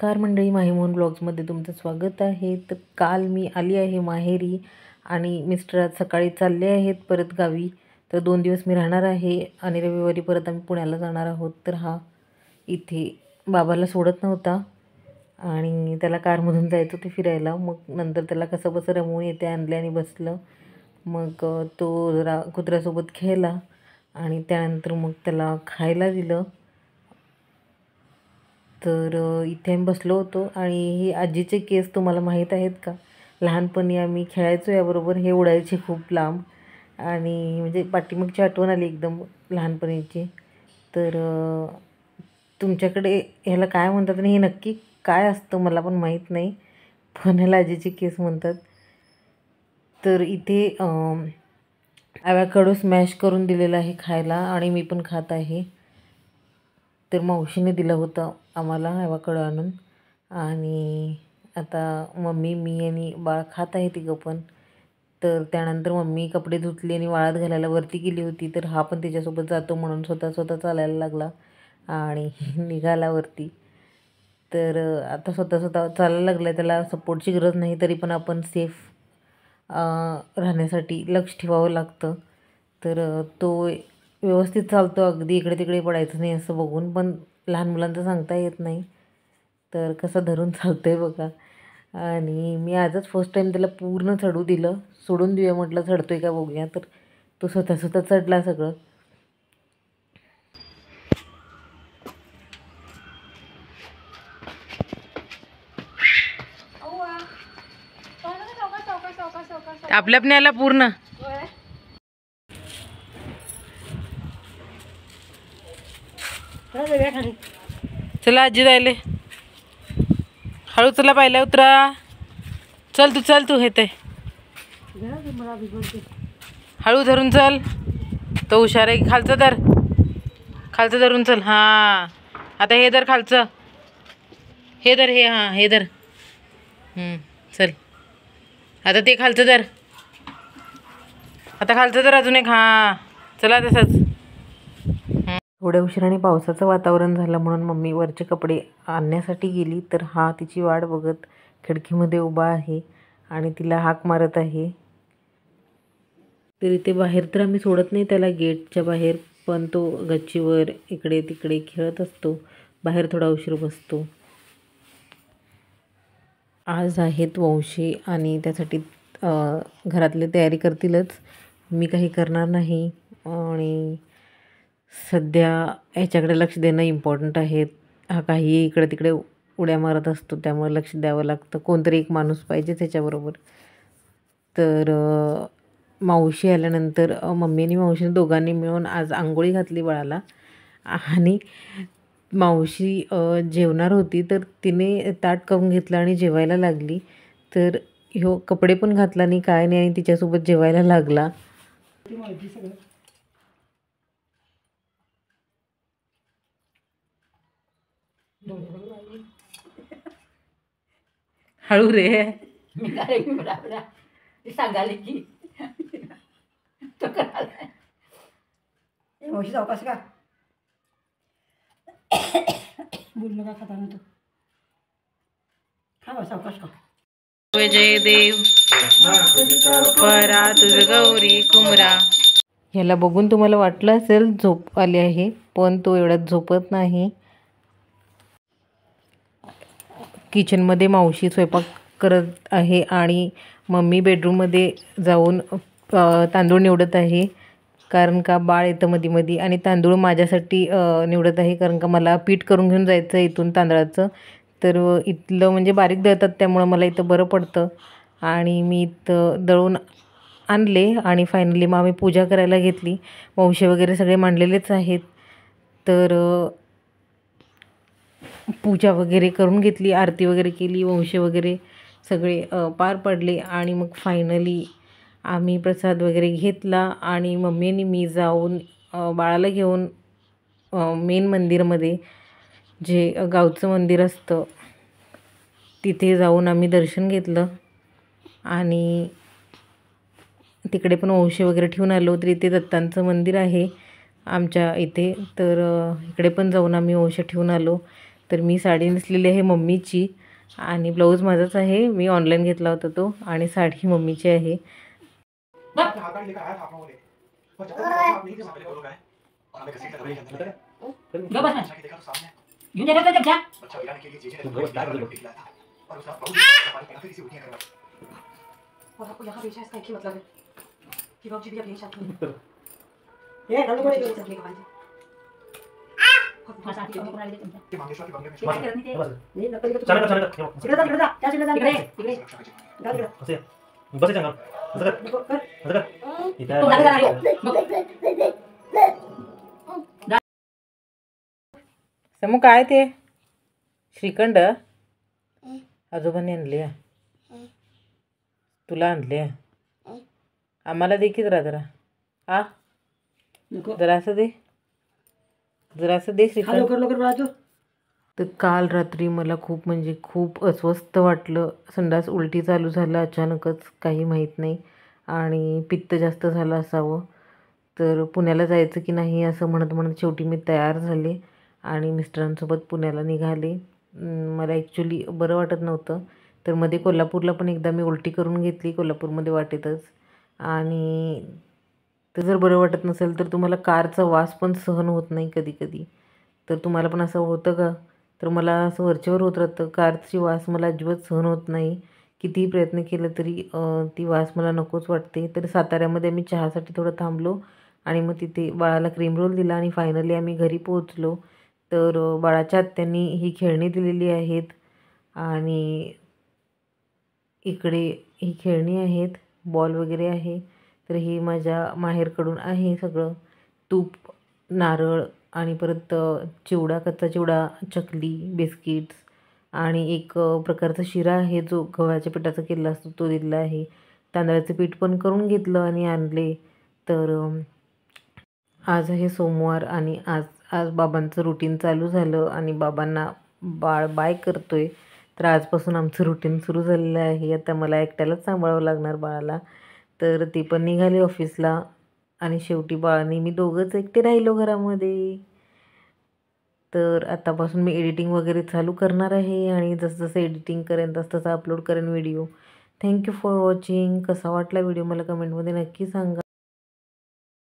नमस्कार मंडळी, माहीमोहन ब्लॉग्समध्ये तुमचं स्वागत आहे। तर काल मी आली आहे माहेरी आणि मिस्टर आज सकाळी चालले आहेत परत गावी। तर 2 दिवस मी राहणार आहे आणि रविवारी परत आम्ही पुण्याला जाणार आहोत। तर हा इथे बाबाला सोडत नव्हता आणि त्याला कारमधून जायचं होतं फिरायला। मग नंतर त्याला कसं बसं रमवून येते आणले आणि बसलं। मग तो जरा कुत्र्यासोबत खेळला आणि त्यानंतर मग त्याला खायला दिलं। तर इथे आम्ही बसलो होतो आणि ही आजीचे केस तुम्हाला माहीत आहेत का? लहानपणी आम्ही खेळायचो याबरोबर, हे उडायचे खूप लांब आणि म्हणजे पाठीमागची आठवण आली एकदम लहानपणीची। तर तुमच्याकडे ह्याला काय म्हणतात आणि हे नक्की काय असतं मला पण माहीत नाही, पण ह्याला आजीचे केस म्हणतात। तर इथे ॲवोकाडो स्मॅश करून दिलेला आहे खायला आणि मी पण खात आहे। तर मावशीने दिलं होतं आम्हाला ॲवोकाडो आणून आणि आता मम्मी, मी आणि बाळ खात आहे तिघं पण। तर त्यानंतर मम्मी कपडे धुतले आणि वाळत घालायला वरती गेली होती। तर हा पण तिच्यासोबत जातो म्हणून स्वतः चालायला लागला आणि निघाला वरती। तर आता स्वतः चालायला लागला, त्याला सपोर्टची गरज नाही तरी पण आपण सेफ राहण्यासाठी लक्ष ठेवावं लागतं। तर तो व्यवस्थित चालतो, अगदी इकडे तिकडे पडायचं नाही असं बघून, पण लहान मुलांचं सांगता येत नाही। तर कसं धरून चालतं आहे बघा। आणि मी आजच फर्स्ट टाईम त्याला पूर्ण चढू दिलं, सोडून देऊया म्हटलं चढतो आहे का बघूया। तर तो स्वतः चढला सगळं। आपल्या आपल्याला पूर्ण चला आजी जायले, हळू चला, पाहिल्या उतरा, चल तू हे ते हळू धरून चल, तो हुशार आहे। खालचं धरून चल। हां आता हे धर खालचं, हे धर, हे हां हे धर, चल आता ते खालचं धर, आता खालचं धर अजून एक, हां चला तसंच। थोड्या उशिराने पावसाचं वातावरण झालं म्हणून मम्मी वरचे कपडे आणण्यासाठी गेली। तर हा तिची वाट बघत खिडकीमध्ये उभा आहे आणि तिला हाक मारत आहे। तर इथे बाहेर तर आम्ही सोडत नाही त्याला गेटच्या बाहेर, पण तो गच्चीवर इकडे तिकडे खेळत असतो, बाहेर थोडा उशीर बसतो। आज आहेत वंशी आणि त्यासाठी घरातले तयारी करतीलच, मी काही करणार नाही आणि सध्या ह्याच्याकडे लक्ष देणं इम्पॉर्टंट आहे। हा काही इकडे तिकडे उड्या मारत असतो, त्यामुळे लक्ष द्यावं लागतं, कोणतरी एक माणूस पाहिजे त्याच्याबरोबर। तर मावशी आल्यानंतर मम्मी आणि मावशीने दोघांनी मिळून आज आंघोळी घातली बाळाला आणि मावशी जेवणार होती तर तिने ताट करून घेतलं आणि जेवायला लागली। तर ह्यो कपडे पण घातला नाही काय नाही आणि तिच्यासोबत जेवायला लागला। हळू रे, सांगाले की तो करायला मावशी सावकाश का बोललो का खाता तो खा सावकाश का। जय देव परा तुझ गौरी कुमरा। ह्याला बघून तुम्हाला वाटलं असेल झोप आली आहे, पण तो एवढ्यात झोपत नाही। किचनमध्ये मावशी स्वयंपाक करत आहे आणि मम्मी बेडरूममध्ये जाऊन तांदूळ निवडत आहे, कारण का बाळ येतं मध्ये आणि तांदूळ माझ्यासाठी निवडत आहे, कारण का मला पीठ करून घेऊन जायचं आहे इथून तांदळाचं। तर इथलं म्हणजे बारीक दळतात, त्यामुळं मला इथं बरं पडतं आणि मी इथं दळून आणले आणि फायनली मग आम्ही पूजा करायला घेतली। वंशे वगैरे सगळे मांडलेलेच आहेत। तर पूजा वगैरे करून घेतली, आरती वगैरे केली, वंशे वगैरे सगळे पार पडले आणि मग फायनली आम्ही प्रसाद वगैरे घेतला आणि मम्मी आणि मी जाऊन बाळाला घेऊन मेन मंदिरमध्ये, जे गावचं मंदिर असतं तिथे जाऊन आम्ही दर्शन घेतलं आणि तिकडे पण वंशे वगैरे ठेवून आलो। तर इथे दत्तांचं मंदिर आहे आमच्या इथे, तर इकडे पण जाऊन आम्ही वंशे ठेवून आलो। तर मी साडी नेसलेली आहे मम्मीची आणि ब्लाऊज माझाच आहे, मी ऑनलाईन घेतला होता तो, आणि साडी मम्मीची आहे. समू काय ते श्रीखंड आजोबांनी आणले आहे, तुला आणले आहे, आम्हाला दे की जरा आ जरासं दे, जरासं दे श्रीखंड. लवकर लवकर बाळा. तर काल रात्री मला खूप म्हणजे खूप अस्वस्थ वाटलं. संडास उलटी चालू झालं अचानकच, काही माहीत नाही, आणि पित्त जास्त झालं असावं. तर पुण्याला जायचं की नाही असं म्हणत म्हणत शेवटी मी तयार झाले आणि मिस्टरांसोबत पुण्याला निघाले. मला ॲक्च्युली बरं वाटत नव्हतं. तर मध्ये कोल्हापूरला पण एकदा मी उलटी करून घेतली कोल्हापूरमध्ये वाटेतच. आणि तर जर बरं वाटत नसेल तर तुम्हाला कारचा वास पण सहन होत नाही कधी कधी. तर तुम्हाला पण असं होतं का? तर मला असं वरचेवर होत राहतं, कारची वास मला अजिबात सहन होत नाही. कितीही प्रयत्न केलं तरी ती वास मला नकोच वाटते. तर साताऱ्यामध्ये आम्ही चहासाठी थोडं थांबलो आणि मग तिथे बाळाला क्रीम रोल दिला आणि फायनली आम्ही घरी पोहोचलो. तर बाळाच्या आत्यांनी ही खेळणी दिलेली आहेत आणि इकडे ही खेळणी आहेत, बॉल वगैरे आहे. तर ही माझ्या माहेरकडून आहे सगळं, तूप, नारळ आणि परत चिवडा, कच्चा चिवडा, चकली, बिस्किट्स आणि एक प्रकारचा शिरा आहे जो गव्हाच्या पिठाचा केलेला असतो तो दिलेला आहे. तांदळाचं पीठ पण करून घेतलं आणि आणले. तर आज आहे सोमवार आणि आज आज बाबांचं रुटीन चालू झालं आणि बाबांना बाळ बाय करतोय. तर आजपासून आमचं रुटीन सुरू झालेलं आहे. आता मला एकट्यालाच सांभाळावं लागणार बाळाला. तर ती पण निघाली ऑफिसला आणि शेवटी बाळाने मी दोघंच एकटे राहिलो घरामध्ये. तर आतापासून मी एडिटिंग वगैरे चालू करणार आहे आणि जसं जसं एडिटिंग करेन तसं तसं अपलोड करेन व्हिडिओ. Thank you for watching. कसा वाटला व्हिडिओ मला कमेंटमध्ये नक्की सांगा.